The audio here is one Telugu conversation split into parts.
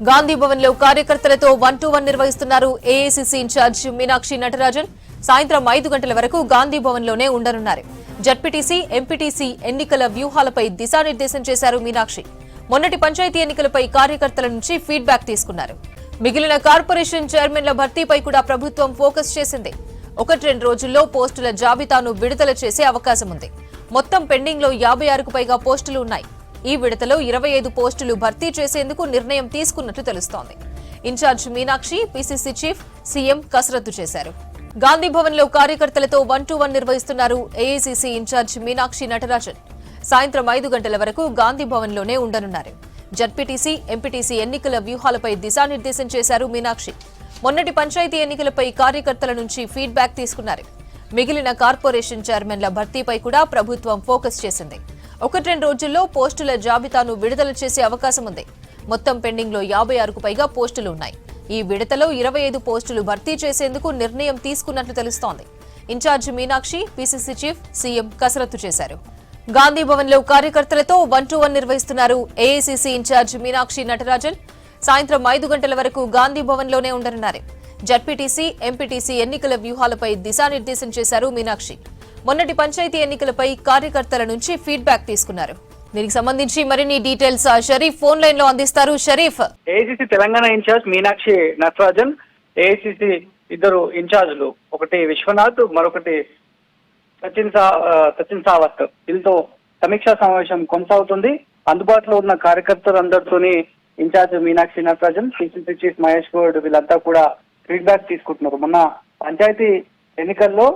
గాంధీ భవన్ లో కార్యకర్తలతో 1-to-1 నిర్వహిస్తున్నారు ఏఐసీసీ ఇన్ఛార్జ్ మీనాక్షి నటరాజన్. సాయంత్రం 5 గంటల వరకు గాంధీ భవన్ లోనే ఉండనున్నారు. జడ్పీటీసీ, ఎంపీటీసీ ఎన్నికల వ్యూహాలపై దిశానిర్దేశం చేశారు మీనాక్షి. మొన్నటి పంచాయతీ ఎన్నికలపై కార్యకర్తల నుంచి ఫీడ్బ్యాక్ తీసుకున్నారు. మిగిలిన కార్పొరేషన్ చైర్మన్ల భర్తీపై కూడా ప్రభుత్వం ఫోకస్ చేసింది. 1-2 రోజుల్లో పోస్టుల జాబితాను విడుదల చేసే అవకాశం ఉంది. మొత్తం పెండింగ్ లో 56కు పైగా పోస్టులు ఉన్నాయి. ఈ విడతలో 25 పోస్టులు భర్తీ చేసేందుకు నిర్ణయం తీసుకున్నట్లు తెలుస్తోంది. In charge Meenakshi, PCC chief, CM కసరత్తు చేశారు. గాంధీ భవన్ లో కార్యకర్తలతో 1-to-1 నిర్వహిస్తున్నారు ఏఐసీసీ ఇన్ఛార్జ్ మీనాక్షి నటరాజన్. సాయంత్రం 5 గంటల వరకు గాంధీ భవన్ లోనే ఉండనున్నారు. జడ్పీటీసీ, ఎంపీటీసీ ఎన్నికల వ్యూహాలపై దిశానిర్దేశం చేశారు మీనాక్షి. మొన్నటి పంచాయతీ ఎన్నికలపై కార్యకర్తల నుంచి ఫీడ్బ్యాక్ తీసుకున్నారు. మిగిలిన కార్పొరేషన్ చైర్మన్ల భర్తీపై కూడా ప్రభుత్వం ఫోకస్ చేసింది. 1-2 రోజుల్లో పోస్టుల జాబితాను విడుదల చేసే అవకాశం ఉంది. మొత్తం పెండింగ్ లో 56కు పైగా పోస్టులు ఉన్నాయి. ఈ విడతలో 25 పోస్టులు భర్తీ చేసేందుకు నిర్ణయం తీసుకున్నట్లు తెలుస్తోంది. In charge Meenakshi, PCC chief, CM కసరత్తు చేశారు. గాంధీ భవన్ లో కార్యకర్తలతో 1-to-1 నిర్వహిస్తున్నారు ఏఐసీసీ ఇన్ఛార్జ్ మీనాక్షి నటరాజన్. సాయంత్రం 5 గంటల వరకు గాంధీ భవన్ లోనే ఉండనున్నారు. జడ్పీటీసీ, ఎంపీటీసీ ఎన్నికల వ్యూహాలపై దిశానిర్దేశం చేశారు మీనాక్షి. మొన్నటి పంచాయతీ ఎన్నికలపై కార్యకర్తల నుంచి ఫీడ్బ్యాక్ తీసుకున్నారు. దీనికి సంబంధించి మరిన్ని డీటెయిల్స్ షరీఫ్ ఫోన్ లైన్ లో అందిస్తారు. Sharif, AICC Telangana in charge Meenakshi Natarajan, AICC ఇద్దరు ఇన్ఛార్జులు, ఒకటి విశ్వనాథ్, మరొకటి సచిన్ సావత్, వీళ్ళతో సమీక్షా సమావేశం కొనసాగుతుంది. అందుబాటులో ఉన్న కార్యకర్తలందరితోని in charge Meenakshi Natarajan, PCC chief Mahesh Goud వీళ్ళంతా కూడా ఫీడ్బ్యాక్ తీసుకుంటున్నారు. మొన్న పంచాయతీ ఎన్నికల్లో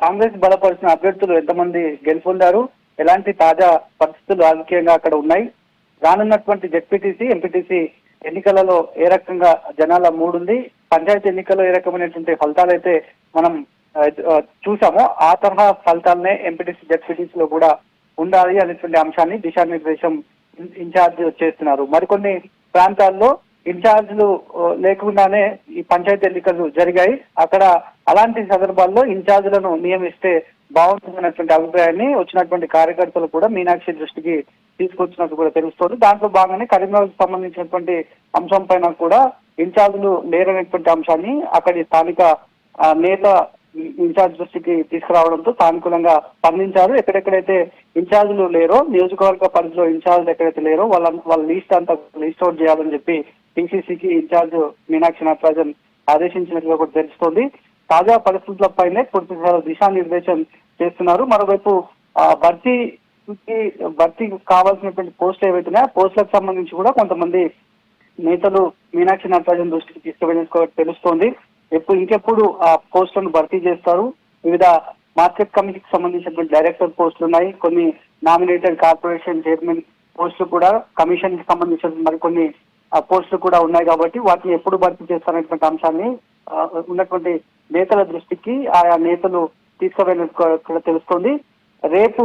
కాంగ్రెస్ బలపరిచిన అభ్యర్థులు ఎంతమంది గెలుపొందారు, ఎలాంటి తాజా పరిస్థితులు రాజకీయంగా అక్కడ ఉన్నాయి, రానున్నటువంటి జెడ్పీటీసీ, ఎంపీటీసీ ఎన్నికలలో ఏ రకంగా జనాల మూడుంది, పంచాయతీ ఎన్నికల్లో ఏ రకమైనటువంటి ఫలితాలు అయితే మనం చూసామో ఆ తరహా ఫలితాలనే ఎంపీటీసీ, జెడ్పీటీసీలో కూడా ఉండాలి అనేటువంటి అంశాన్ని దిశానిర్దేశం ఇన్ఛార్జ్ చేస్తున్నారు. మరికొన్ని ప్రాంతాల్లో ఇన్ఛార్జ్లు లేకుండానే ఈ పంచాయతీ ఎన్నికలు జరిగాయి. అక్కడ అలాంటి సందర్భాల్లో ఇన్ఛార్జ్లను నియమిస్తే బాగుంటుందన్నటువంటి అభిప్రాయాన్ని వచ్చినటువంటి కార్యకర్తలు కూడా మీనాక్షి దృష్టికి తీసుకొచ్చినట్టు కూడా తెలుస్తోంది. దాంట్లో భాగంగానే కరీంనగర్కు సంబంధించినటువంటి అంశం పైన కూడా ఇన్ఛార్జ్లు లేరనేటువంటి అంశాన్ని అక్కడి స్థానిక నేత ఇన్ఛార్జ్ దృష్టికి తీసుకురావడంతో సానుకూలంగా స్పందించారు. ఎక్కడెక్కడైతే ఇన్ఛార్జ్లు లేరో, నియోజకవర్గ పరిధిలో ఇన్ఛార్జ్లు ఎక్కడైతే లేరో వాళ్ళ లిస్ట్ అంతా లిస్ట్ అవుట్ చేయాలని చెప్పి టీసీసీకి ఇన్ఛార్జ్ మీనాక్షి నటరాజన్ ఆదేశించినట్లుగా కూడా తెలుస్తోంది. తాజా పరిస్థితులపైనే పూర్తి దిశానిర్దేశం చేస్తున్నారు. మరోవైపు భర్తీ కావాల్సినటువంటి పోస్టులు ఏవైతున్నాయో ఆ పోస్టులకు సంబంధించి కూడా కొంతమంది నేతలు మీనాక్షి నటరాజన్ దృష్టికి తీసుకువెళ్ళినట్టు తెలుస్తోంది. ఇంకెప్పుడు ఆ పోస్టులను భర్తీ చేస్తారు. వివిధ మార్కెట్ కమిటీకి సంబంధించినటువంటి డైరెక్టర్ పోస్టులు ఉన్నాయి, కొన్ని నామినేటెడ్ కార్పొరేషన్ చైర్మన్ పోస్టులు కూడా, కమిషన్ కి సంబంధించిన మరికొన్ని పోస్టులు కూడా ఉన్నాయి. కాబట్టి వాటిని ఎప్పుడు భర్తీ చేస్తారనేటువంటి అంశాన్ని ఉన్నటువంటి నేతల దృష్టికి ఆయా నేతలు తీసుకువెళ్ళినట్టు తెలుస్తోంది. రేపు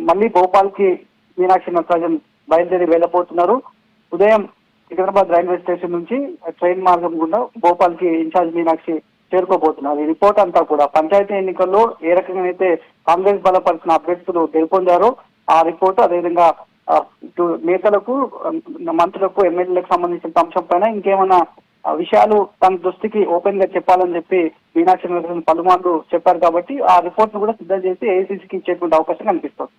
మళ్ళీ భోపాల్ కి మీనాక్షి నటరాజన్ బయలుదేరి వెళ్ళబోతున్నారు. ఉదయం సికింద్రాబాద్ రైల్వే స్టేషన్ నుంచి ట్రైన్ మార్గం గుండా భోపాల్ కి ఇన్ఛార్జ్ మీనాక్షి చేరుకోబోతున్నారు. ఈ రిపోర్ట్ అంతా కూడా పంచాయతీ ఎన్నికల్లో ఏ రకంగా అయితే కాంగ్రెస్ బలపరిచిన అభ్యర్థులు గెలుపొందారో ఆ రిపోర్టు, అదేవిధంగా నేతలకు, మంత్రులకు, ఎమ్మెల్యేలకు సంబంధించిన అంశం పైన ఇంకేమైనా విషయాలు తన దృష్టికి ఓపెన్ గా చెప్పాలని చెప్పి మీనాక్షి నటరాజన్ పలుమార్లు చెప్పారు. కాబట్టి ఆ రిపోర్ట్ ను కూడా సిద్ధం చేసి ఏఐసీసీకి ఇచ్చేటువంటి అవకాశం కనిపిస్తుంది.